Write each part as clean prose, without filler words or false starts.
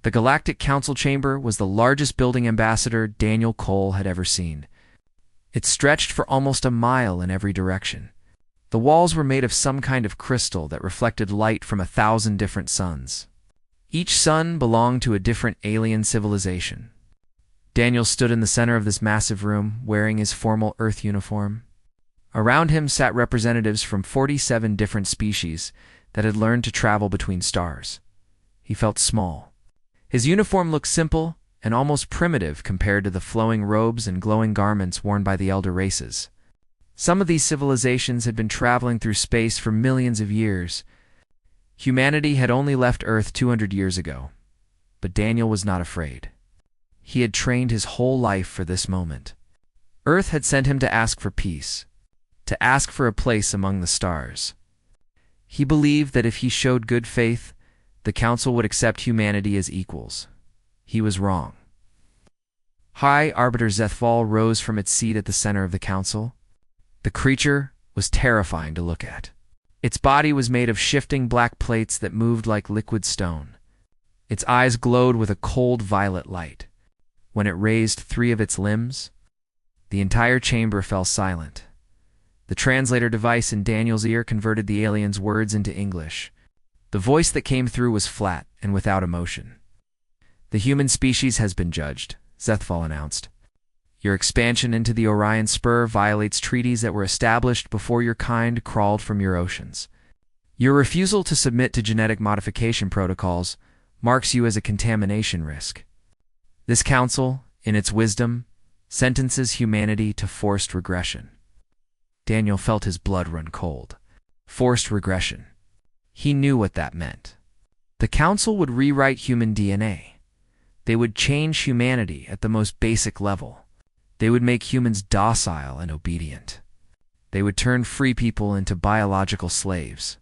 The Galactic Council Chamber was the largest building Ambassador Daniel Cole had ever seen. It stretched for almost a mile in every direction. The walls were made of some kind of crystal that reflected light from 1,000 different suns. Each sun belonged to a different alien civilization. Daniel stood in the center of this massive room, wearing his formal Earth uniform. Around him sat representatives from 47 different species that had learned to travel between stars. He felt small. His uniform looked simple and almost primitive compared to the flowing robes and glowing garments worn by the elder races. Some of these civilizations had been traveling through space for millions of years. Humanity had only left Earth 200 years ago, but Daniel was not afraid. He had trained his whole life for this moment. Earth had sent him to ask for peace, to ask for a place among the stars. He believed that if he showed good faith, the Council would accept humanity as equals. He was wrong. High Arbiter Zethval rose from its seat at the center of the Council. The creature was terrifying to look at. Its body was made of shifting black plates that moved like liquid stone. Its eyes glowed with a cold violet light. When it raised 3 of its limbs, the entire chamber fell silent. The translator device in Daniel's ear converted the alien's words into English. The voice that came through was flat and without emotion. "The human species has been judged," Zethval announced. "Your expansion into the Orion Spur violates treaties that were established before your kind crawled from your oceans. Your refusal to submit to genetic modification protocols marks you as a contamination risk. This council, in its wisdom, sentences humanity to forced regression." Daniel felt his blood run cold. Forced regression. He knew what that meant. The Council would rewrite human DNA. They would change humanity at the most basic level. They would make humans docile and obedient. They would turn free people into biological slaves.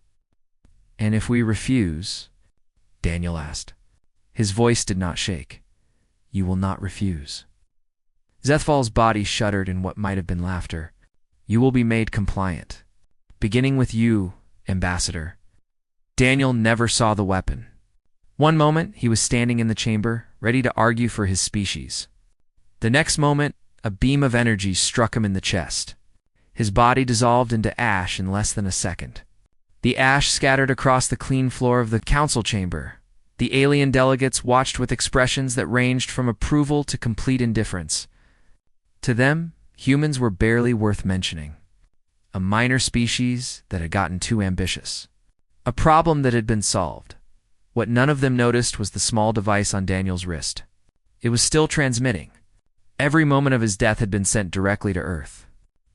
"And if we refuse?" Daniel asked. His voice did not shake. "You will not refuse." Zethval's body shuddered in what might have been laughter. "You will be made compliant. Beginning with you, Ambassador." Daniel never saw the weapon. One moment, he was standing in the chamber, ready to argue for his species. The next moment, a beam of energy struck him in the chest. His body dissolved into ash in less than a second. The ash scattered across the clean floor of the council chamber. The alien delegates watched with expressions that ranged from approval to complete indifference. To them, humans were barely worth mentioning. A minor species that had gotten too ambitious. A problem that had been solved. What none of them noticed was the small device on Daniel's wrist. It was still transmitting. Every moment of his death had been sent directly to Earth.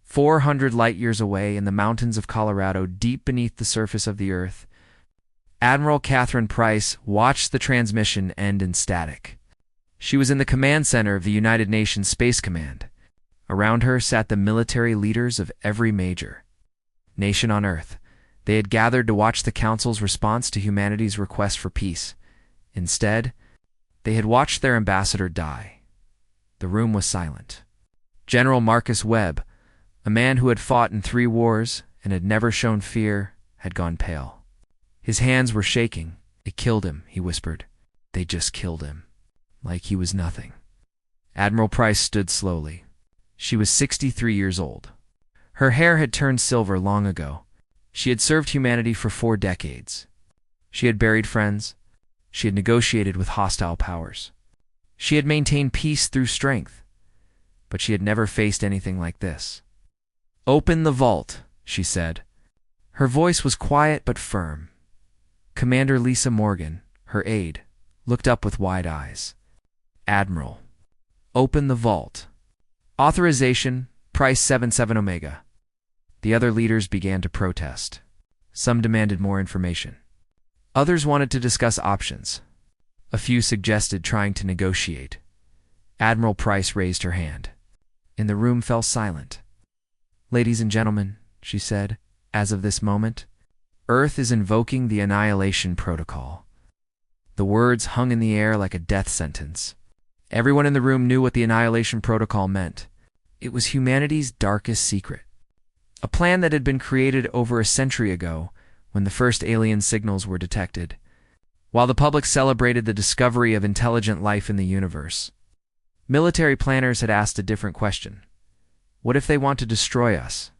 400 light-years away in the mountains of Colorado, deep beneath the surface of the Earth, Admiral Catherine Price watched the transmission end in static. She was in the command center of the United Nations Space Command. Around her sat the military leaders of every major nation on Earth. They had gathered to watch the Council's response to humanity's request for peace. Instead, they had watched their ambassador die. The room was silent. General Marcus Webb, a man who had fought in 3 wars and had never shown fear, had gone pale. His hands were shaking. "They killed him," he whispered. "They just killed him. Like he was nothing." Admiral Price stood slowly. She was 63 years old. Her hair had turned silver long ago. She had served humanity for 4 decades. She had buried friends. She had negotiated with hostile powers. She had maintained peace through strength. But she had never faced anything like this. "Open the vault," she said. Her voice was quiet but firm. Commander Lisa Morgan, her aide, looked up with wide eyes. "Admiral, open the vault." "Authorization, Price 77 Omega." The other leaders began to protest. Some demanded more information. Others wanted to discuss options. A few suggested trying to negotiate. Admiral Price raised her hand, and the room fell silent. "Ladies and gentlemen," she said, "as of this moment, Earth is invoking the Annihilation Protocol." The words hung in the air like a death sentence. Everyone in the room knew what the Annihilation Protocol meant. It was humanity's darkest secret. A plan that had been created over a century ago when the first alien signals were detected. While the public celebrated the discovery of intelligent life in the universe, military planners had asked a different question. What if they want to destroy us?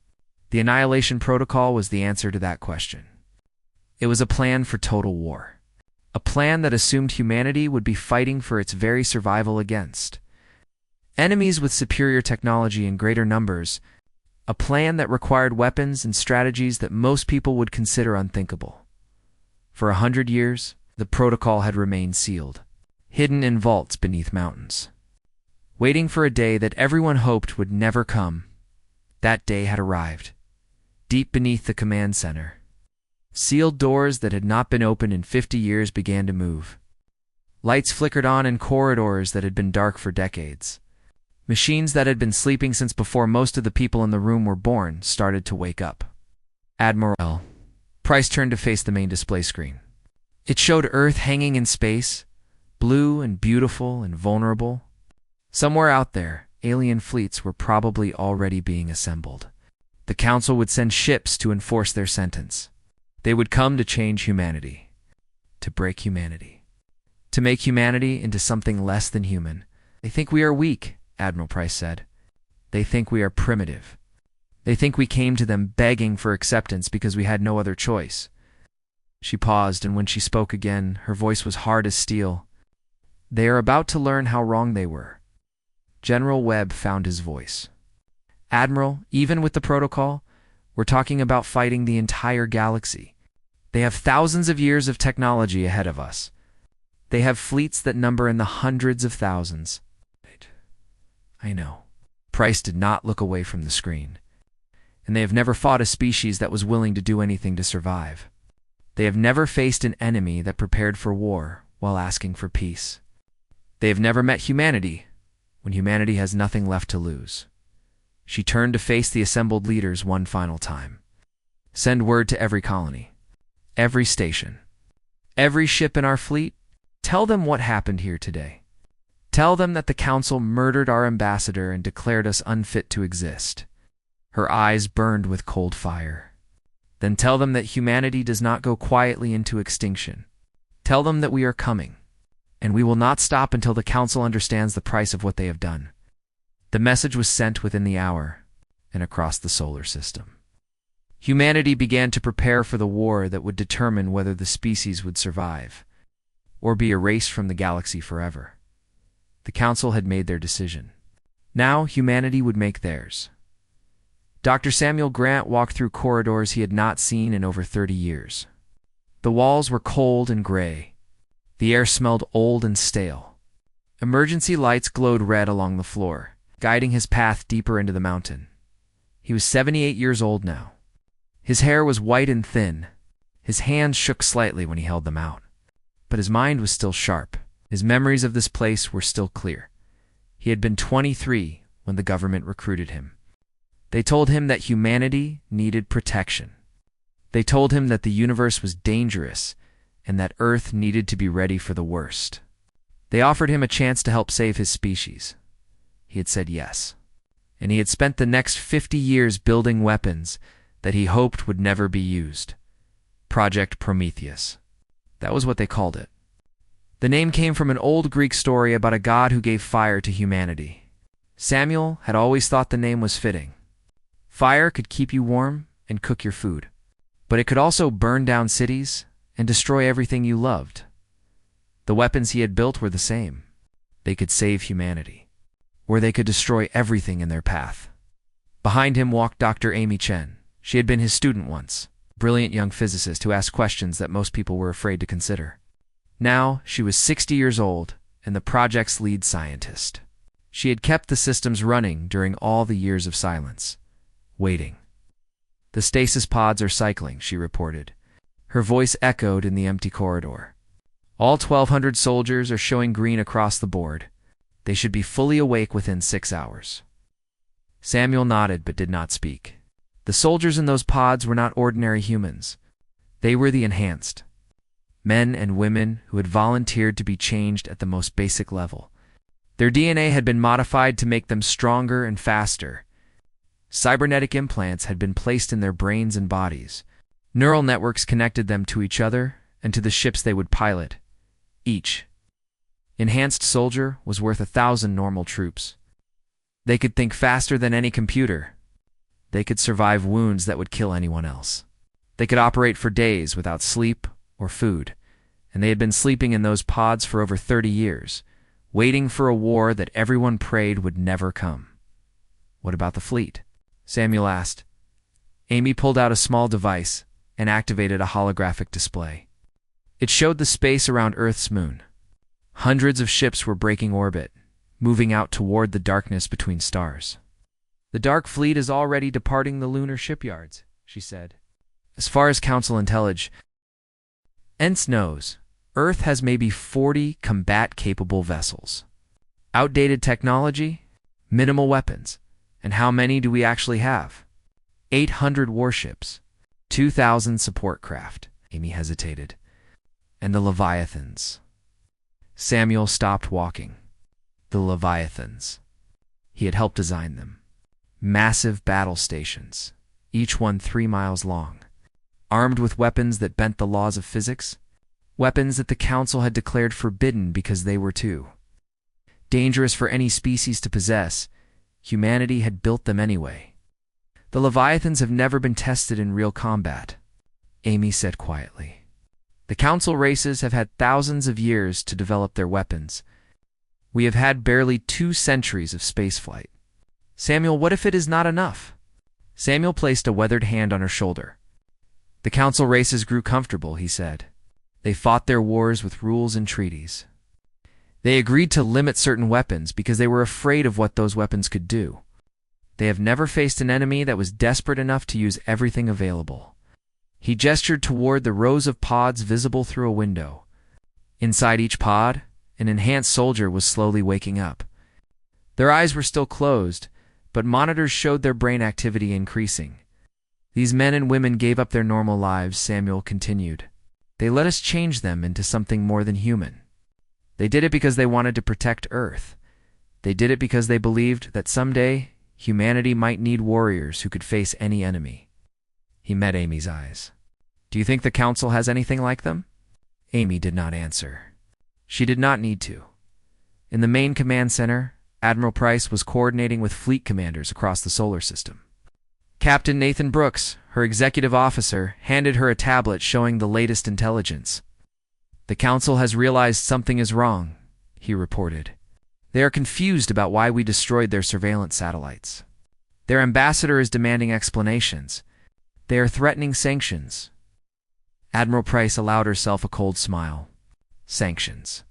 The Annihilation Protocol was the answer to that question. It was a plan for total war. A plan that assumed humanity would be fighting for its very survival against enemies with superior technology in greater numbers, a plan that required weapons and strategies that most people would consider unthinkable. For 100 years, the protocol had remained sealed, hidden in vaults beneath mountains, waiting for a day that everyone hoped would never come. That day had arrived. Deep beneath the command center, sealed doors that had not been opened in 50 years began to move. Lights flickered on in corridors that had been dark for decades. Machines that had been sleeping since before most of the people in the room were born started to wake up. Admiral Price turned to face the main display screen. It showed Earth hanging in space, blue and beautiful and vulnerable. Somewhere out there, alien fleets were probably already being assembled. The Council would send ships to enforce their sentence. They would come to change humanity, to break humanity, to make humanity into something less than human. They think we are weak, Admiral Price said. They think we are primitive. They think we came to them begging for acceptance because we had no other choice. She paused, and when she spoke again, her voice was hard as steel. They are about to learn how wrong they were. General Webb found his voice. Admiral, even with the protocol, we're talking about fighting the entire galaxy. They have thousands of years of technology ahead of us. They have fleets that number in the hundreds of thousands. I know. Price did not look away from the screen. And they have never fought a species that was willing to do anything to survive. They have never faced an enemy that prepared for war while asking for peace. They have never met humanity when humanity has nothing left to lose. She turned to face the assembled leaders one final time. Send word to every colony, every station, every ship in our fleet. Tell them what happened here today. Tell them that the Council murdered our ambassador and declared us unfit to exist. Her eyes burned with cold fire. Then tell them that humanity does not go quietly into extinction. Tell them that we are coming, and we will not stop until the Council understands the price of what they have done. The message was sent within the hour and across the solar system. Humanity began to prepare for the war that would determine whether the species would survive or be erased from the galaxy forever. The Council had made their decision. Now humanity would make theirs. Dr. Samuel Grant walked through corridors he had not seen in over 30 years. The walls were cold and gray. The air smelled old and stale. Emergency lights glowed red along the floor, guiding his path deeper into the mountain. He was 78 years old now. His hair was white and thin. His hands shook slightly when he held them out. But his mind was still sharp. His memories of this place were still clear. He had been 23 when the government recruited him. They told him that humanity needed protection. They told him that the universe was dangerous and that Earth needed to be ready for the worst. They offered him a chance to help save his species. He had said yes. And he had spent the next 50 years building weapons that he hoped would never be used. Project Prometheus. That was what they called it. The name came from an old Greek story about a god who gave fire to humanity. Samuel had always thought the name was fitting. Fire could keep you warm and cook your food, but it could also burn down cities and destroy everything you loved. The weapons he had built were the same. They could save humanity, or they could destroy everything in their path. Behind him walked Dr. Amy Chen. She had been his student once, a brilliant young physicist who asked questions that most people were afraid to consider. Now, she was 60 years old and the project's lead scientist. She had kept the systems running during all the years of silence, waiting. The stasis pods are cycling, she reported. Her voice echoed in the empty corridor. All 1,200 soldiers are showing green across the board. They should be fully awake within 6 hours. Samuel nodded but did not speak. The soldiers in those pods were not ordinary humans. They were the enhanced. Men and women who had volunteered to be changed at the most basic level. Their DNA had been modified to make them stronger and faster. Cybernetic implants had been placed in their brains and bodies. Neural networks connected them to each other and to the ships they would pilot. Each enhanced soldier was worth 1,000 normal troops. They could think faster than any computer. They could survive wounds that would kill anyone else. They could operate for days without sleep or food, and they had been sleeping in those pods for over 30 years, waiting for a war that everyone prayed would never come. What about the fleet? Samuel asked. Amy pulled out a small device and activated a holographic display. It showed the space around Earth's moon. Hundreds of ships were breaking orbit, moving out toward the darkness between stars. The Dark Fleet is already departing the lunar shipyards, she said. As far as Council intelligence knows, Earth has maybe 40 combat-capable vessels. Outdated technology, minimal weapons, and how many do we actually have? 800 warships, 2,000 support craft. Amy hesitated. And the Leviathans. Samuel stopped walking. The Leviathans. He had helped design them. Massive battle stations, each one 3 miles long, armed with weapons that bent the laws of physics, weapons that the Council had declared forbidden because they were too dangerous for any species to possess. Humanity had built them anyway. The Leviathans have never been tested in real combat, Amy said quietly. The Council races have had thousands of years to develop their weapons. We have had barely 2 centuries of spaceflight. Samuel, what if it is not enough? Samuel placed a weathered hand on her shoulder. The Council races grew comfortable, he said. They fought their wars with rules and treaties. They agreed to limit certain weapons because they were afraid of what those weapons could do. They have never faced an enemy that was desperate enough to use everything available. He gestured toward the rows of pods visible through a window. Inside each pod, an enhanced soldier was slowly waking up. Their eyes were still closed, but monitors showed their brain activity increasing. These men and women gave up their normal lives, Samuel continued. They let us change them into something more than human. They did it because they wanted to protect Earth. They did it because they believed that someday humanity might need warriors who could face any enemy. He met Amy's eyes. Do you think the Council has anything like them? Amy did not answer. She did not need to. In the main command center, Admiral Price was coordinating with fleet commanders across the solar system. Captain Nathan Brooks, her executive officer, handed her a tablet showing the latest intelligence. The Council has realized something is wrong, he reported. They are confused about why we destroyed their surveillance satellites. Their ambassador is demanding explanations. They are threatening sanctions. Admiral Price allowed herself a cold smile. Sanctions.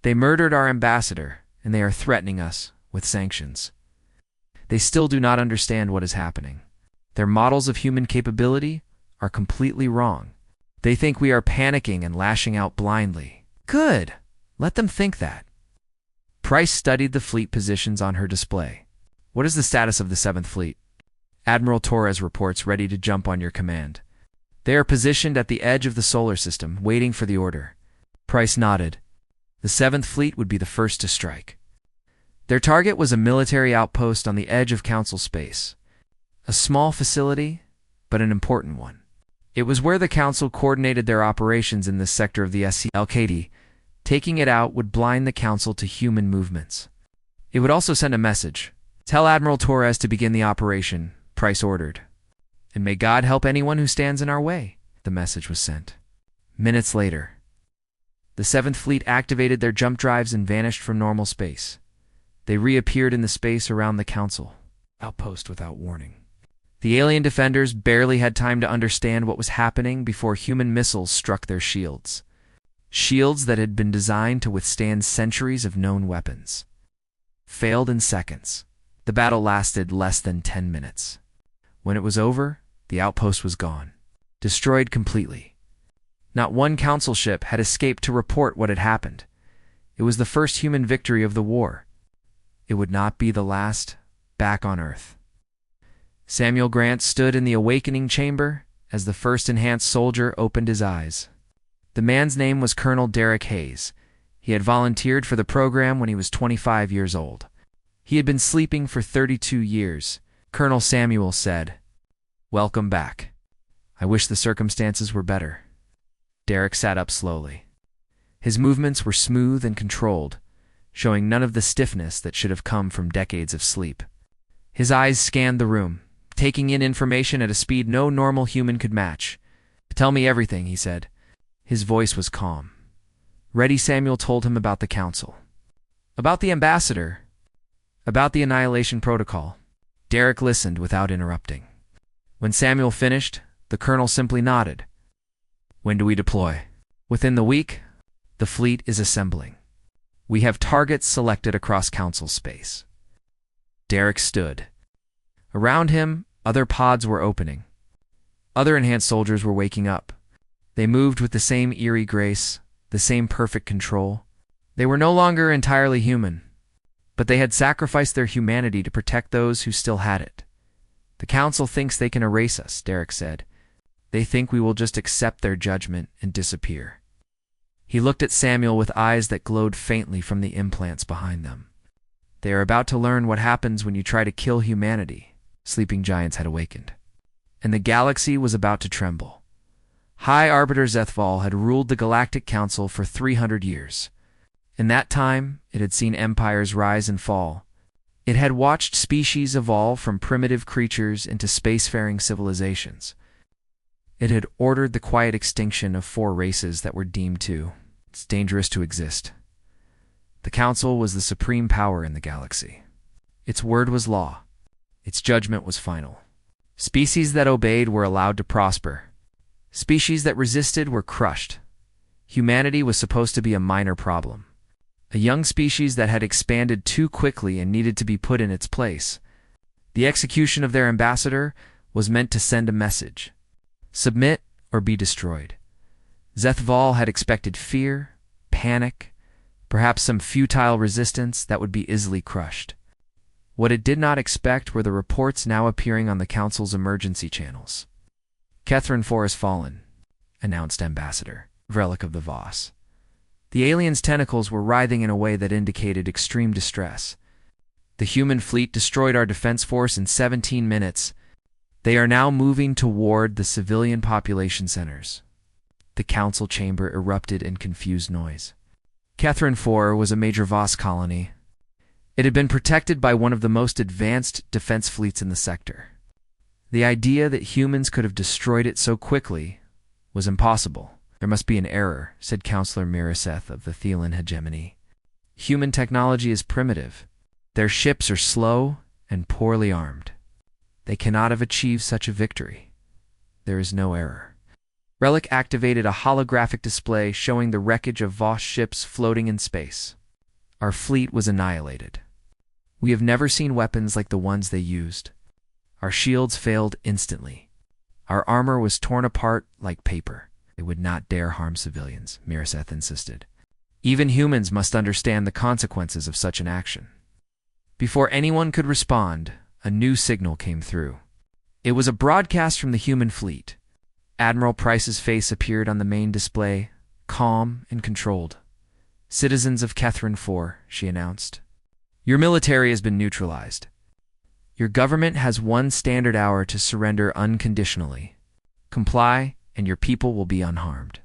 They murdered our ambassador, and they are threatening us with sanctions. They still do not understand what is happening. Their models of human capability are completely wrong. They think we are panicking and lashing out blindly. Good. Let them think that. Price studied the fleet positions on her display. What is the status of the 7th Fleet? Admiral Torres reports ready to jump on your command. They are positioned at the edge of the solar system, waiting for the order. Price nodded. The 7th Fleet would be the first to strike. Their target was a military outpost on the edge of Council space. A small facility, but an important one. It was where the Council coordinated their operations in this sector of the SCLKD. Taking it out would blind the Council to human movements. It would also send a message. Tell Admiral Torres to begin the operation, Price ordered. And may God help anyone who stands in our way, the message was sent. Minutes later, the 7th Fleet activated their jump drives and vanished from normal space. They reappeared in the space around the Council outpost without warning. The alien defenders barely had time to understand what was happening before human missiles struck their shields. Shields that had been designed to withstand centuries of known weapons. Failed in seconds. The battle lasted less than 10 minutes. When it was over, the outpost was gone. Destroyed completely. Not one Council ship had escaped to report what had happened. It was the first human victory of the war. It would not be the last, back on Earth. Samuel Grant stood in the awakening chamber as the first enhanced soldier opened his eyes. The man's name was Colonel Derek Hayes. He had volunteered for the program when he was 25 years old. He had been sleeping for 32 years. Colonel Samuel said, "Welcome back. I wish the circumstances were better." Derek sat up slowly. His movements were smooth and controlled, showing none of the stiffness that should have come from decades of sleep. His eyes scanned the room, taking in information at a speed no normal human could match. "Tell me everything," he said. His voice was calm. Ready, Samuel told him about the council. About the ambassador. About the Annihilation Protocol. Derek listened without interrupting. When Samuel finished, the colonel simply nodded. "When do we deploy?" "Within the week. The fleet is assembling. We have targets selected across council space." Derek stood. Around him, other pods were opening. Other enhanced soldiers were waking up. They moved with the same eerie grace, the same perfect control. They were no longer entirely human, but they had sacrificed their humanity to protect those who still had it. "The council thinks they can erase us," Derek said. "They think we will just accept their judgment and disappear." He looked at Samuel with eyes that glowed faintly from the implants behind them. "They are about to learn what happens when you try to kill humanity." Sleeping giants had awakened, and the galaxy was about to tremble. High Arbiter Zethval had ruled the Galactic Council for 300 years. In that time, it had seen empires rise and fall. It had watched species evolve from primitive creatures into spacefaring civilizations. It had ordered the quiet extinction of 4 races that were deemed too dangerous to exist. The Council was the supreme power in the galaxy. Its word was law. Its judgment was final. Species that obeyed were allowed to prosper. Species that resisted were crushed. Humanity was supposed to be a minor problem. A young species that had expanded too quickly and needed to be put in its place. The execution of their ambassador was meant to send a message. Submit or be destroyed. Zethval had expected fear, panic, perhaps some futile resistance that would be easily crushed. What it did not expect were the reports now appearing on the Council's emergency channels. "Catherine IV has fallen," announced Ambassador, relic of the Voss. The alien's tentacles were writhing in a way that indicated extreme distress. "The human fleet destroyed our defense force in 17 minutes. They are now moving toward the civilian population centers." The council chamber erupted in confused noise. Catherine IV was a major Voss colony. It had been protected by one of the most advanced defense fleets in the sector. The idea that humans could have destroyed it so quickly was impossible. "There must be an error," said Counselor Miraseth of the Thelan hegemony. "Human technology is primitive. Their ships are slow and poorly armed. They cannot have achieved such a victory. There is no error." Relic activated a holographic display showing the wreckage of Voss ships floating in space. "Our fleet was annihilated. We have never seen weapons like the ones they used. Our shields failed instantly. Our armor was torn apart like paper. They would not dare harm civilians," Miraseth insisted. "Even humans must understand the consequences of such an action." Before anyone could respond, a new signal came through. It was a broadcast from the human fleet. Admiral Price's face appeared on the main display, calm and controlled. "Citizens of Catherine IV," she announced. "Your military has been neutralized. Your government has 1 standard hour to surrender unconditionally. Comply, and your people will be unharmed.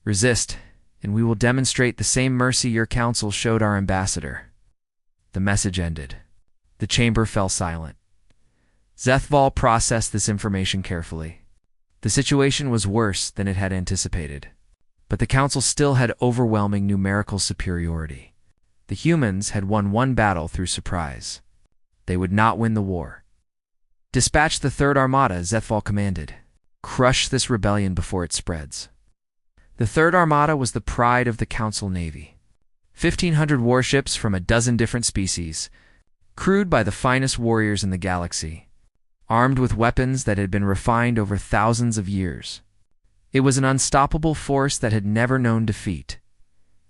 Resist, and we will demonstrate the same mercy your council showed our ambassador." The message ended. The chamber fell silent. Zethval processed this information carefully. The situation was worse than it had anticipated, but the council still had overwhelming numerical superiority. The humans had won 1 battle through surprise. They would not win the war. "Dispatch the 3rd Armada," Zethval commanded. "Crush this rebellion before it spreads." The 3rd Armada was the pride of the Council Navy. 1,500 warships from a dozen different species, crewed by the finest warriors in the galaxy, armed with weapons that had been refined over thousands of years. It was an unstoppable force that had never known defeat.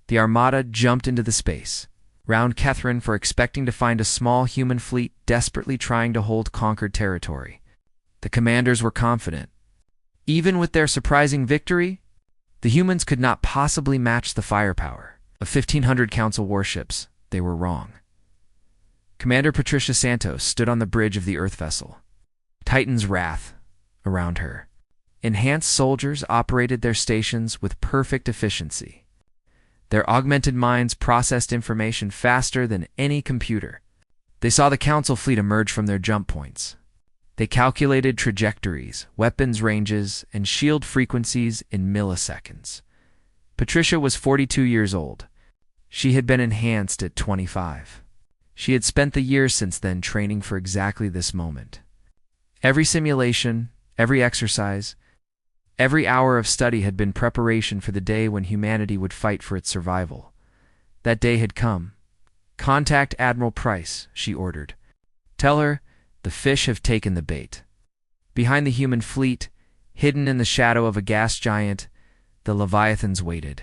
The Armada jumped into the space, round Catherine for expecting to find a small human fleet desperately trying to hold conquered territory. The commanders were confident. Even with their surprising victory, the humans could not possibly match the firepower of 1,500 Council warships. They were wrong. Commander Patricia Santos stood on the bridge of the Earth vessel. Titan's wrath around her. Enhanced soldiers operated their stations with perfect efficiency. Their augmented minds processed information faster than any computer. They saw the Council fleet emerge from their jump points. They calculated trajectories, weapons ranges, and shield frequencies in milliseconds. Patricia was 42 years old. She had been enhanced at 25. She had spent the years since then training for exactly this moment. Every simulation, every exercise, every hour of study had been preparation for the day when humanity would fight for its survival. That day had come. "Contact Admiral Price," she ordered. "Tell her the fish have taken the bait." Behind the human fleet, hidden in the shadow of a gas giant, the Leviathans waited.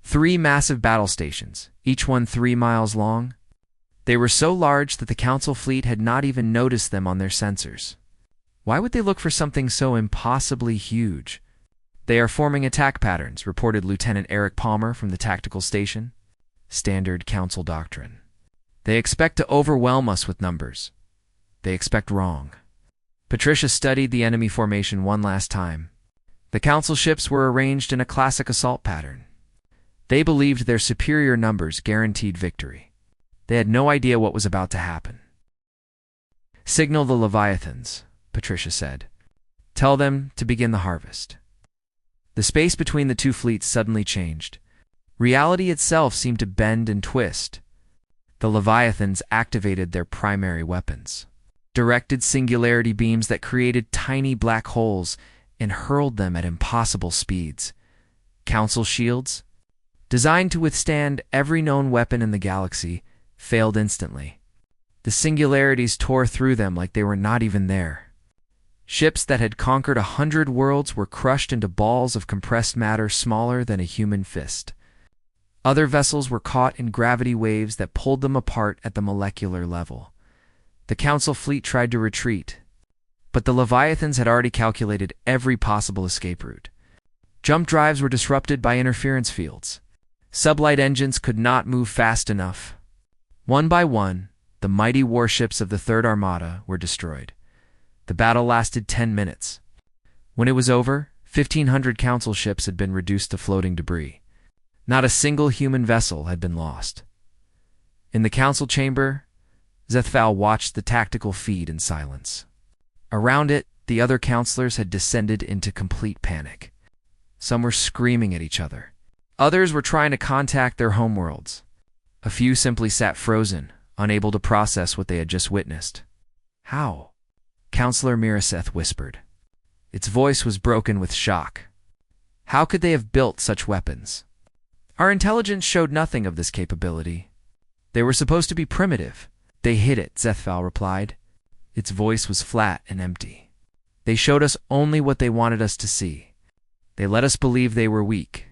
3 massive battle stations, each one 3 miles long. They were so large that the Council fleet had not even noticed them on their sensors. Why would they look for something so impossibly huge? "They are forming attack patterns," reported Lieutenant Eric Palmer from the tactical station. Standard Council doctrine. "They expect to overwhelm us with numbers. They expect wrong." Patricia studied the enemy formation one last time. The Council ships were arranged in a classic assault pattern. They believed their superior numbers guaranteed victory. They had no idea what was about to happen. "Signal the Leviathans," Patricia said. "Tell them to begin the harvest." The space between the two fleets suddenly changed. Reality itself seemed to bend and twist. The Leviathans activated their primary weapons. Directed singularity beams that created tiny black holes and hurled them at impossible speeds. Council shields, designed to withstand every known weapon in the galaxy, failed instantly. The singularities tore through them like they were not even there. Ships that had conquered 100 worlds were crushed into balls of compressed matter smaller than a human fist. Other vessels were caught in gravity waves that pulled them apart at the molecular level. The Council fleet tried to retreat, but the Leviathans had already calculated every possible escape route. Jump drives were disrupted by interference fields. Sublight engines could not move fast enough. One by one, the mighty warships of the Third Armada were destroyed. The battle lasted 10 minutes. When it was over, 1,500 Council ships had been reduced to floating debris. Not a single human vessel had been lost. In the Council chamber, Zethval watched the tactical feed in silence. Around it, the other counselors had descended into complete panic. Some were screaming at each other. Others were trying to contact their homeworlds. A few simply sat frozen, unable to process what they had just witnessed. "How?" Counselor Miraseth whispered. Its voice was broken with shock. "How could they have built such weapons? Our intelligence showed nothing of this capability. They were supposed to be primitive." "They hid it," Zethval replied. Its voice was flat and empty. "They showed us only what they wanted us to see. They let us believe they were weak.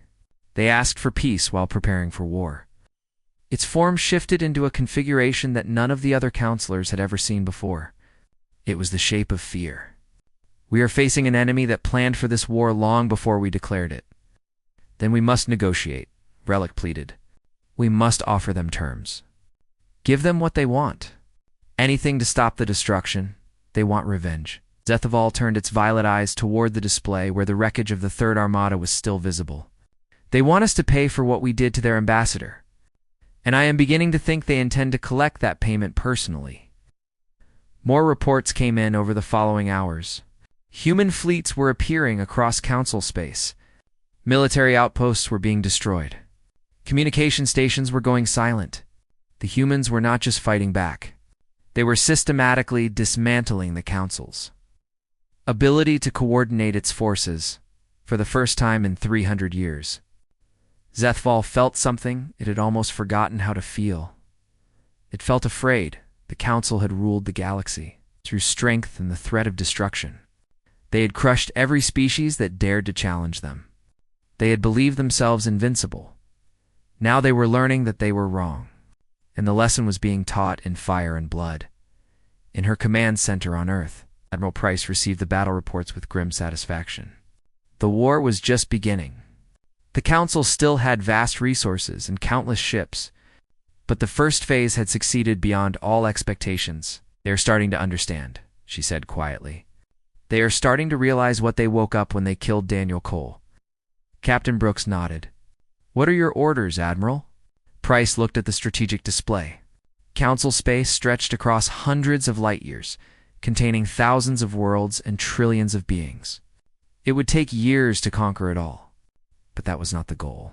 They asked for peace while preparing for war." Its form shifted into a configuration that none of the other counselors had ever seen before. It was the shape of fear. "We are facing an enemy that planned for this war long before we declared it." "Then we must negotiate," Relic pleaded. "We must offer them terms. Give them what they want. Anything to stop the destruction. They want revenge." Zethval turned its violet eyes toward the display where the wreckage of the Third Armada was still visible. "They want us to pay for what we did to their ambassador. And I am beginning to think they intend to collect that payment personally." More reports came in over the following hours. Human fleets were appearing across Council space. Military outposts were being destroyed. Communication stations were going silent. The humans were not just fighting back. They were systematically dismantling the Council's ability to coordinate its forces for the first time in 300 years. Zethval felt something it had almost forgotten how to feel. It felt afraid. The Council had ruled the galaxy through strength and the threat of destruction. They had crushed every species that dared to challenge them. They had believed themselves invincible. Now they were learning that they were wrong, and the lesson was being taught in fire and blood. In her command center on Earth, Admiral Price received the battle reports with grim satisfaction. The war was just beginning. The Council still had vast resources and countless ships, but the first phase had succeeded beyond all expectations. "They are starting to understand," she said quietly. They are starting to realize what they woke up when they killed Daniel Cole. Captain Brooks nodded. What are your orders, Admiral? Price looked at the strategic display. Council space stretched across hundreds of light years, containing thousands of worlds and trillions of beings. It would take years to conquer it all. But that was not the goal.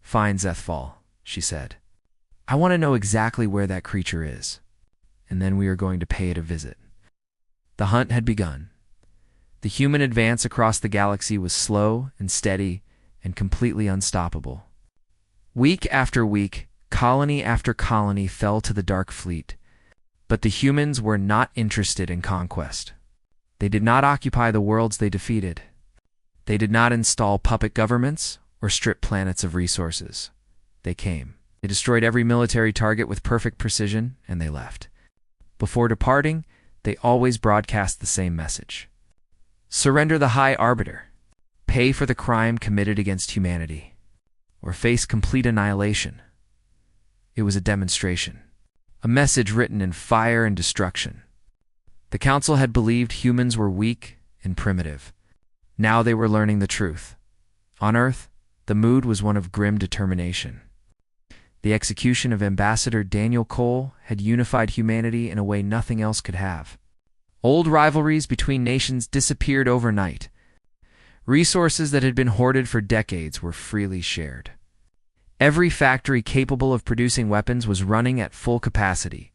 Find Zethfall, she said. I want to know exactly where that creature is, and then we are going to pay it a visit. The hunt had begun. The human advance across the galaxy was slow and steady and completely unstoppable. Week after week, colony after colony fell to the Dark Fleet, but the humans were not interested in conquest. They did not occupy the worlds they defeated. They did not install puppet governments or strip planets of resources. They came. They destroyed every military target with perfect precision, and they left. Before departing, they always broadcast the same message. Surrender the High Arbiter. Pay for the crime committed against humanity. Or face complete annihilation. It was a demonstration. A message written in fire and destruction. The Council had believed humans were weak and primitive. Now they were learning the truth. On Earth, the mood was one of grim determination. The execution of Ambassador Daniel Cole had unified humanity in a way nothing else could have. Old rivalries between nations disappeared overnight. Resources that had been hoarded for decades were freely shared. Every factory capable of producing weapons was running at full capacity.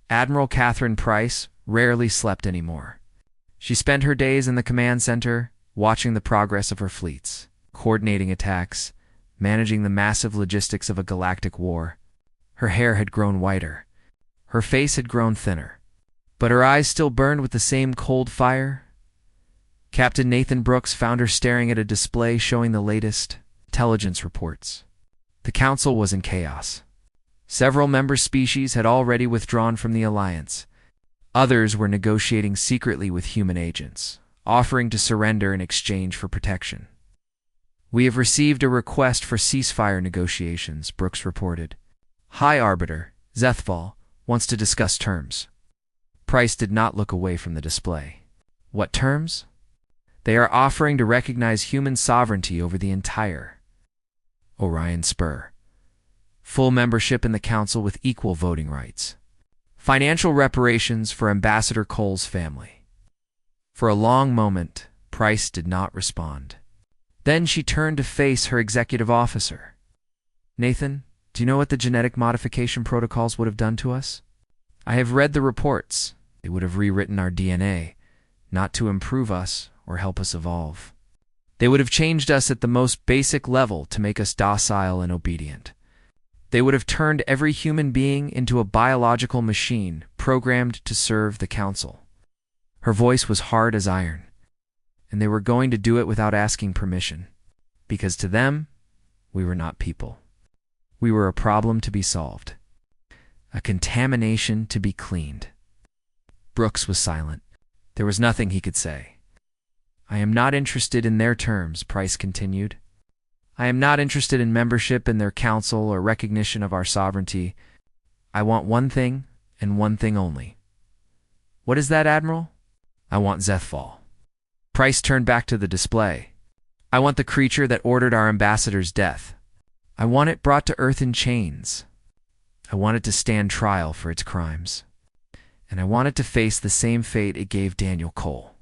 Admiral Catherine Price rarely slept anymore. She spent her days in the command center, watching the progress of her fleets, coordinating attacks, managing the massive logistics of a galactic war. Her hair had grown whiter. Her face had grown thinner. But her eyes still burned with the same cold fire. Captain Nathan Brooks found her staring at a display showing the latest intelligence reports. The Council was in chaos. Several member species had already withdrawn from the Alliance. Others were negotiating secretly with human agents, offering to surrender in exchange for protection. We have received a request for ceasefire negotiations, Brooks reported. High Arbiter, Zethfall, wants to discuss terms. Price did not look away from the display. What terms? They are offering to recognize human sovereignty over the entire Orion Spur. Full membership in the Council with equal voting rights. Financial reparations for Ambassador Cole's family. For a long moment, Price did not respond. Then she turned to face her executive officer. Nathan, do you know what the genetic modification protocols would have done to us? I have read the reports. They would have rewritten our DNA, not to improve us or help us evolve. They would have changed us at the most basic level to make us docile and obedient. They would have turned every human being into a biological machine programmed to serve the Council. Her voice was hard as iron, and they were going to do it without asking permission, because to them, we were not people. We were a problem to be solved. A contamination to be cleaned. Brooks was silent. There was nothing he could say. I am not interested in their terms, Price continued. I am not interested in membership in their council or recognition of our sovereignty. I want one thing, and one thing only. What is that, Admiral? I want Zethfall. Price turned back to the display. I want the creature that ordered our ambassador's death. I want it brought to Earth in chains. I want it to stand trial for its crimes. And I want it to face the same fate it gave Daniel Cole.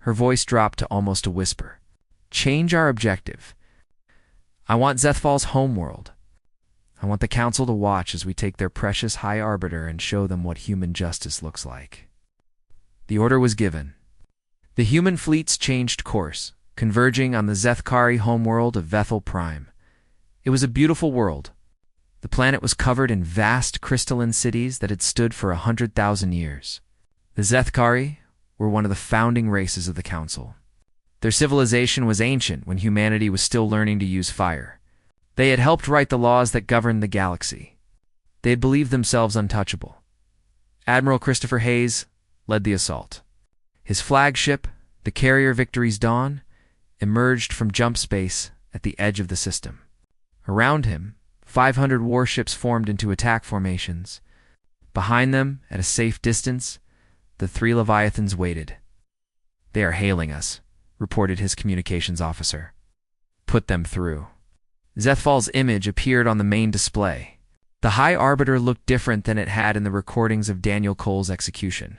Her voice dropped to almost a whisper. Change our objective. I want Zethfall's homeworld. I want the Council to watch as we take their precious High Arbiter and show them what human justice looks like. The order was given. The human fleets changed course, converging on the Zethkari homeworld of Vethel Prime. It was a beautiful world. The planet was covered in vast crystalline cities that had stood for 100,000 years. The Zethkari were one of the founding races of the Council. Their civilization was ancient when humanity was still learning to use fire. They had helped write the laws that governed the galaxy. They had believed themselves untouchable. Admiral Christopher Hayes led the assault. His flagship, the carrier Victory's Dawn, emerged from jump space at the edge of the system. Around him, 500 warships formed into attack formations. Behind them, at a safe distance, the three Leviathans waited. "They are hailing us," reported his communications officer. "Put them through." Zethval's image appeared on the main display. The High Arbiter looked different than it had in the recordings of Daniel Cole's execution.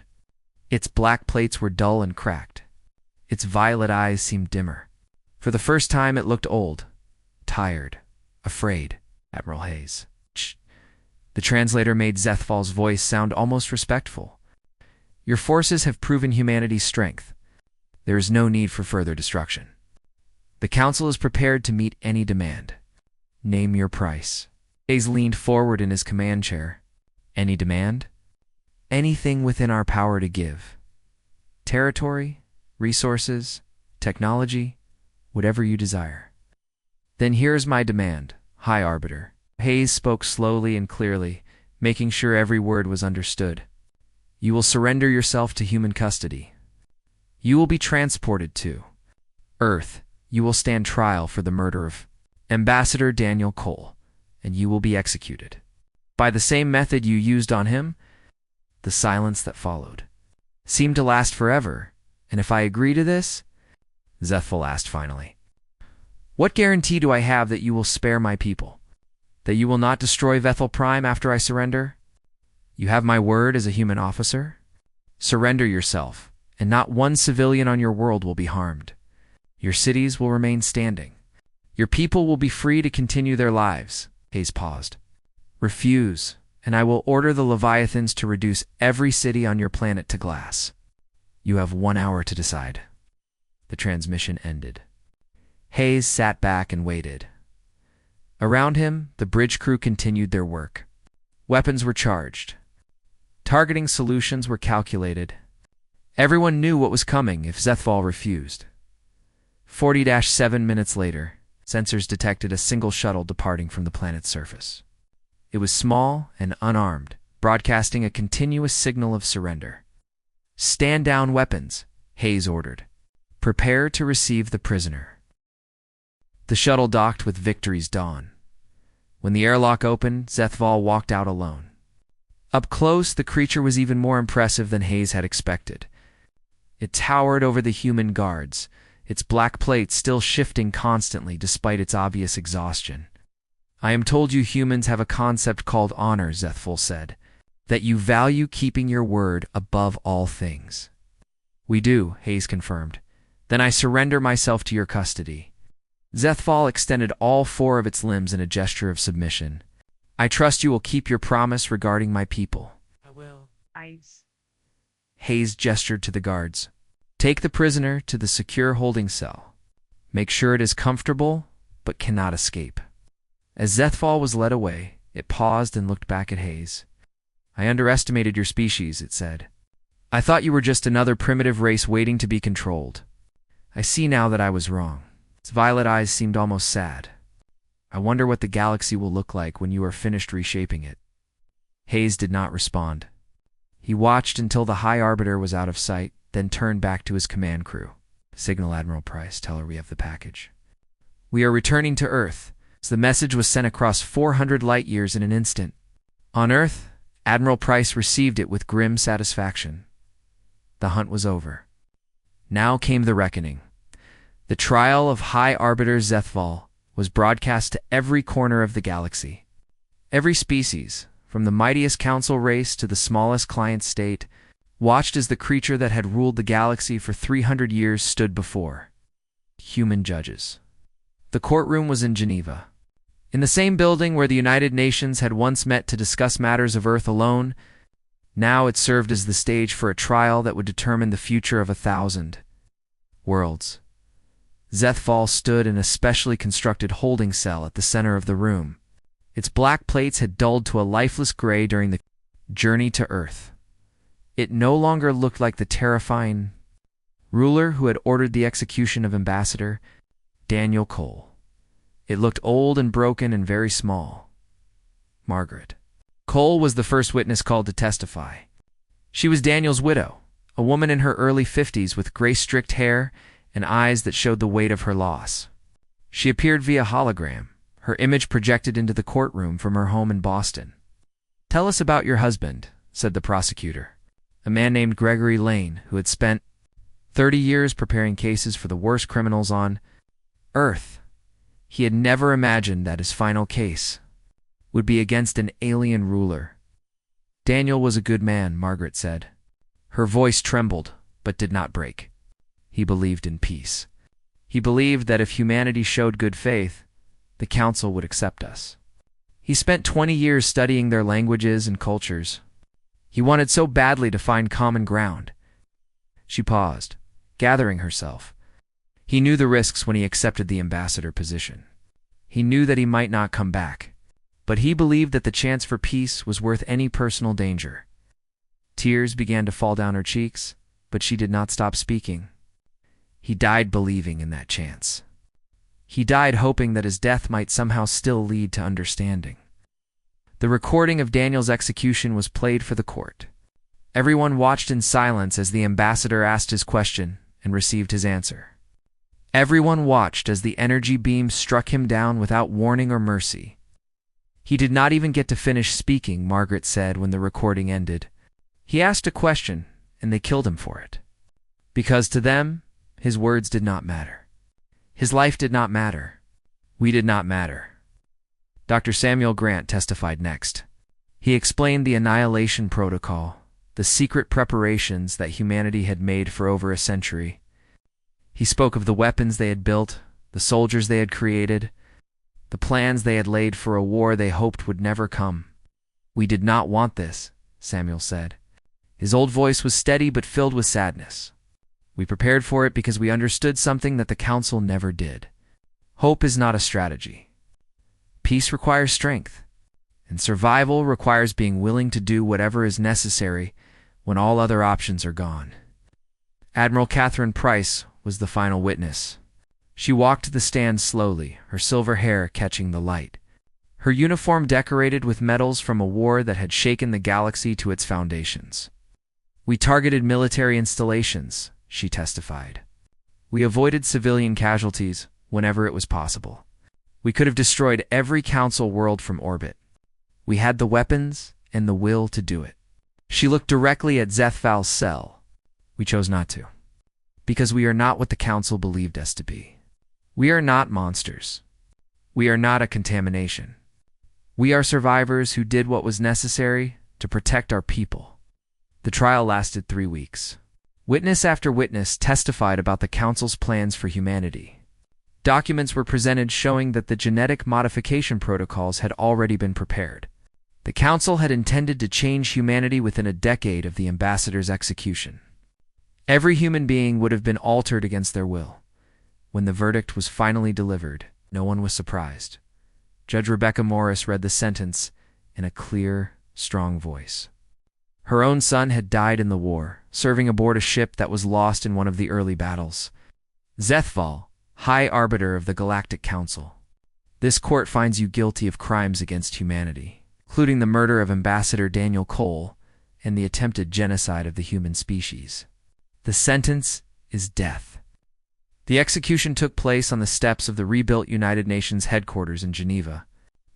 Its black plates were dull and cracked. Its violet eyes seemed dimmer. For the first time it looked old, tired, afraid. "Admiral Hayes." "Shh." The translator made Zethval's voice sound almost respectful. "Your forces have proven humanity's strength. There is no need for further destruction. The Council is prepared to meet any demand. Name your price." Hayes leaned forward in his command chair. "Any demand?" "Anything within our power to give. Territory, resources, technology, whatever you desire." "Then here's my demand, High Arbiter." Hayes spoke slowly and clearly, making sure every word was understood. "You will surrender yourself to human custody. You will be transported to Earth. You will stand trial for the murder of Ambassador Daniel Cole, and you will be executed. By the same method you used on him." The silence that followed seemed to last forever. "And if I agree to this?" Zethval asked finally. "What guarantee do I have that you will spare my people? That you will not destroy Vethel Prime after I surrender? You have my word as a human officer? Surrender yourself, and not one civilian on your world will be harmed. Your cities will remain standing. Your people will be free to continue their lives." Hayes paused. "Refuse, and I will order the Leviathans to reduce every city on your planet to glass. You have 1 hour to decide." The transmission ended. Hayes sat back and waited. Around him, the bridge crew continued their work. Weapons were charged. Targeting solutions were calculated. Everyone knew what was coming if Zethval refused. 40-7 minutes later, sensors detected a single shuttle departing from the planet's surface. It was small and unarmed, broadcasting a continuous signal of surrender. "Stand down weapons," Hayes ordered. "Prepare to receive the prisoner." The shuttle docked with victory's dawn. When the airlock opened, Zethval walked out alone. Up close, the creature was even more impressive than Hayes had expected. It towered over the human guards, its black plate still shifting constantly despite its obvious exhaustion. "I am told you humans have a concept called honor," Zethval said, "that you value keeping your word above all things." "We do," Hayes confirmed. "Then I surrender myself to your custody." Zethval extended all 4 of its limbs in a gesture of submission. "I trust you will keep your promise regarding my people." "I will." Hayes gestured to the guards. "Take the prisoner to the secure holding cell. Make sure it is comfortable, but cannot escape." As Zethval was led away, it paused and looked back at Hayes. "I underestimated your species," it said. "I thought you were just another primitive race waiting to be controlled. I see now that I was wrong." Its violet eyes seemed almost sad. "I wonder what the galaxy will look like when you are finished reshaping it." Hayes did not respond. He watched until the High Arbiter was out of sight, then turned back to his command crew. "Signal Admiral Price, tell her we have the package." "We are returning to Earth." The message was sent across 400 light-years in an instant. On Earth, Admiral Price received it with grim satisfaction. The hunt was over. Now came the reckoning. The trial of High Arbiter Zethval was broadcast to every corner of the galaxy. Every species, from the mightiest council race to the smallest client state, watched as the creature that had ruled the galaxy for 300 years stood before human judges. The courtroom was in Geneva. In the same building where the United Nations had once met to discuss matters of Earth alone, now it served as the stage for a trial that would determine the future of 1,000 worlds. Zethval stood in a specially constructed holding cell at the center of the room. Its black plates had dulled to a lifeless gray during the journey to Earth. It no longer looked like the terrifying ruler who had ordered the execution of Ambassador Daniel Cole. It looked old and broken and very small. Margaret Cole was the first witness called to testify. She was Daniel's widow, a woman in her early 50s with gray-streaked hair and eyes that showed the weight of her loss. She appeared via hologram, her image projected into the courtroom from her home in Boston. "Tell us about your husband," said the prosecutor, a man named Gregory Lane, who had spent 30 years preparing cases for the worst criminals on Earth. He had never imagined that his final case would be against an alien ruler. Daniel was a good man, Margaret said. Her voice trembled, but did not break. He believed in peace. He believed that if humanity showed good faith, the Council would accept us. He spent 20 years studying their languages and cultures. He wanted so badly to find common ground. She paused, gathering herself. He knew the risks when he accepted the ambassador position. He knew that he might not come back, but he believed that the chance for peace was worth any personal danger. Tears began to fall down her cheeks, but she did not stop speaking. He died believing in that chance. He died hoping that his death might somehow still lead to understanding. The recording of Daniel's execution was played for the court. Everyone watched in silence as the ambassador asked his question and received his answer. Everyone watched as the energy beam struck him down without warning or mercy. He did not even get to finish speaking, Margaret said when the recording ended. He asked a question, and they killed him for it. Because to them, his words did not matter. His life did not matter. We did not matter. Dr. Samuel Grant testified next. He explained the Annihilation Protocol, the secret preparations that humanity had made for over a century. He spoke of the weapons they had built, the soldiers they had created, the plans they had laid for a war they hoped would never come. We did not want this, Samuel said. His old voice was steady but filled with sadness. We prepared for it because we understood something that the Council never did. Hope is not a strategy. Peace requires strength, and survival requires being willing to do whatever is necessary when all other options are gone. Admiral Catherine Price was the final witness. She walked to the stand slowly, her silver hair catching the light. Her uniform decorated with medals from a war that had shaken the galaxy to its foundations. We targeted military installations, she testified. We avoided civilian casualties whenever it was possible. We could have destroyed every Council world from orbit. We had the weapons and the will to do it. She looked directly at Zethval's cell. We chose not to. Because we are not what the Council believed us to be. We are not monsters. We are not a contamination. We are survivors who did what was necessary to protect our people. The trial lasted 3 weeks. Witness after witness testified about the Council's plans for humanity. Documents were presented showing that the genetic modification protocols had already been prepared. The Council had intended to change humanity within a decade of the ambassador's execution. Every human being would have been altered against their will. When the verdict was finally delivered, no one was surprised. Judge Rebecca Morris read the sentence in a clear, strong voice. Her own son had died in the war, serving aboard a ship that was lost in one of the early battles. Zethval, High Arbiter of the Galactic Council. This court finds you guilty of crimes against humanity, including the murder of Ambassador Daniel Cole and the attempted genocide of the human species. The sentence is death. The execution took place on the steps of the rebuilt United Nations headquarters in Geneva.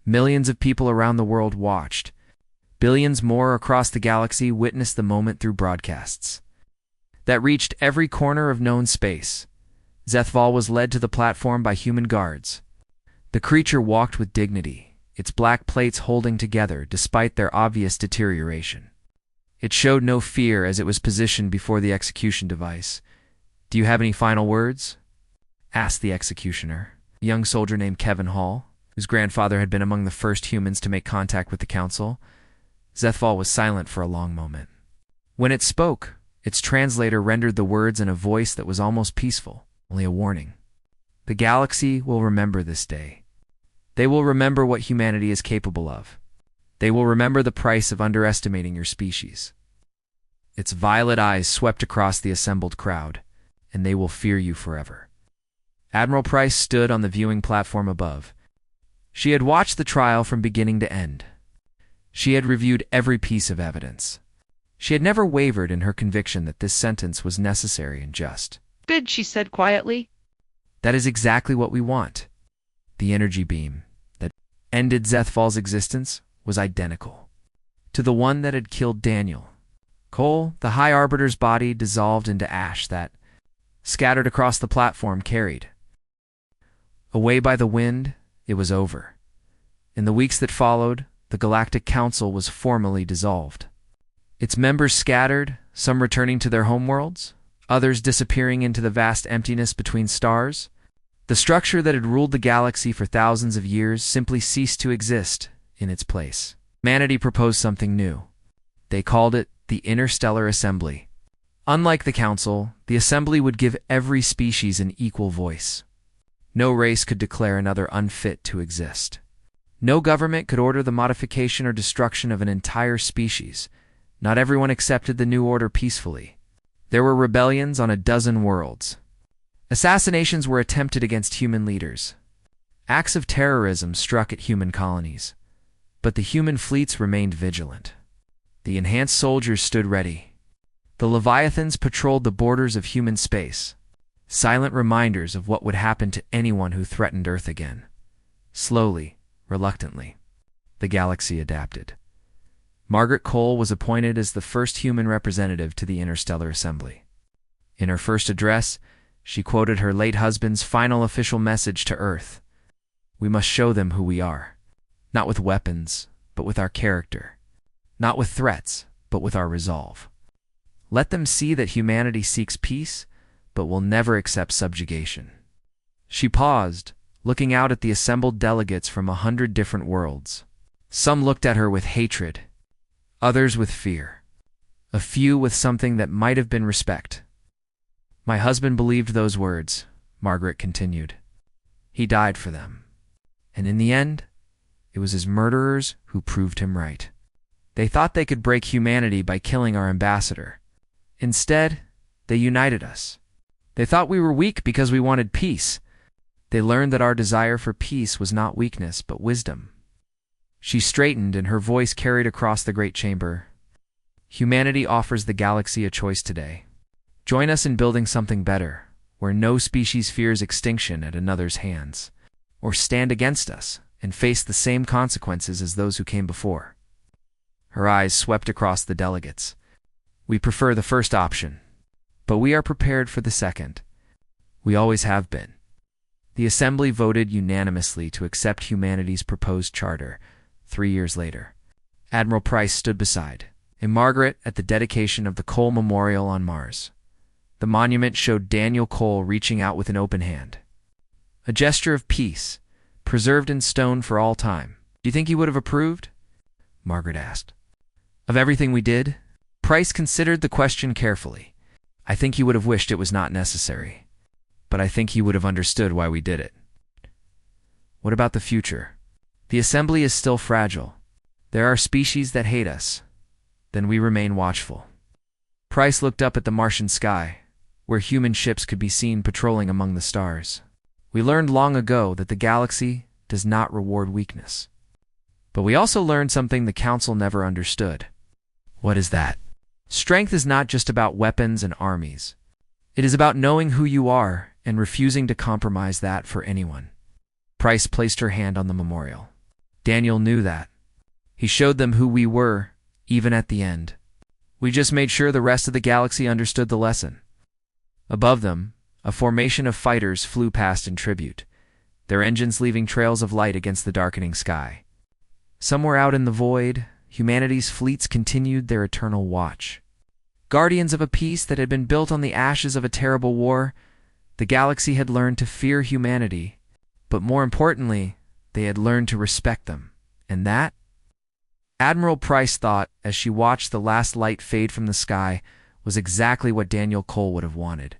Millions of people around the world watched. Billions more across the galaxy witnessed the moment through broadcasts that reached every corner of known space. Zethval was led to the platform by human guards. The creature walked with dignity, its black plates holding together despite their obvious deterioration. It showed no fear as it was positioned before the execution device. "Do you have any final words?" asked the executioner, a young soldier named Kevin Hall, whose grandfather had been among the first humans to make contact with the Council. Zethval was silent for a long moment. When it spoke, its translator rendered the words in a voice that was almost peaceful, only a warning. The galaxy will remember this day. They will remember what humanity is capable of. They will remember the price of underestimating your species. Its violet eyes swept across the assembled crowd, and they will fear you forever. Admiral Price stood on the viewing platform above. She had watched the trial from beginning to end. She had reviewed every piece of evidence. She had never wavered in her conviction that this sentence was necessary and just. "Good," she said quietly. That is exactly what we want. The energy beam that ended Zethval's existence was identical to the one that had killed Daniel Cole. The High Arbiter's body dissolved into ash that scattered across the platform, carried away by the wind. It was over. In the weeks that followed, the Galactic Council was formally dissolved. Its members scattered, some returning to their homeworlds, others disappearing into the vast emptiness between stars. The structure that had ruled the galaxy for thousands of years simply ceased to exist in its place. Humanity proposed something new. They called it the Interstellar Assembly. Unlike the Council, the Assembly would give every species an equal voice. No race could declare another unfit to exist. No government could order the modification or destruction of an entire species. Not everyone accepted the new order peacefully. There were rebellions on a dozen worlds. Assassinations were attempted against human leaders. Acts of terrorism struck at human colonies. But the human fleets remained vigilant. The enhanced soldiers stood ready. The Leviathans patrolled the borders of human space, silent reminders of what would happen to anyone who threatened Earth again. Slowly, reluctantly, the galaxy adapted. Margaret Cole was appointed as the first human representative to the Interstellar Assembly. In her first address, she quoted her late husband's final official message to Earth. "We must show them who we are, not with weapons, but with our character, not with threats, but with our resolve. Let them see that humanity seeks peace, but will never accept subjugation." She paused, looking out at the assembled delegates from 100 different worlds. Some looked at her with hatred, others with fear, a few with something that might have been respect. "My husband believed those words," Margaret continued. "He died for them. And in the end, it was his murderers who proved him right. They thought they could break humanity by killing our ambassador. Instead, they united us. They thought we were weak because we wanted peace. They learned that our desire for peace was not weakness, but wisdom." She straightened, and her voice carried across the great chamber. "Humanity offers the galaxy a choice today. Join us in building something better, where no species fears extinction at another's hands, or stand against us and face the same consequences as those who came before." Her eyes swept across the delegates. "We prefer the first option, but we are prepared for the second. We always have been." The Assembly voted unanimously to accept humanity's proposed charter. 3 years later, Admiral Price stood beside Margaret at the dedication of the Cole Memorial on Mars. The monument showed Daniel Cole reaching out with an open hand. A gesture of peace, preserved in stone for all time. "Do you think he would have approved?" Margaret asked. "Of everything we did?" Price considered the question carefully. "I think he would have wished it was not necessary, but I think he would have understood why we did it." "What about the future? The Assembly is still fragile. There are species that hate us. Then we remain watchful." Price looked up at the Martian sky, where human ships could be seen patrolling among the stars. "We learned long ago that the galaxy does not reward weakness. But we also learned something the Council never understood." "What is that?" "Strength is not just about weapons and armies. It is about knowing who you are and refusing to compromise that for anyone." Price placed her hand on the memorial. "Daniel knew that. He showed them who we were, even at the end. We just made sure the rest of the galaxy understood the lesson." Above them, a formation of fighters flew past in tribute, their engines leaving trails of light against the darkening sky. Somewhere out in the void, humanity's fleets continued their eternal watch. Guardians of a peace that had been built on the ashes of a terrible war, the galaxy had learned to fear humanity, but more importantly, they had learned to respect them. And that, Admiral Price thought as she watched the last light fade from the sky, was exactly what Daniel Cole would have wanted.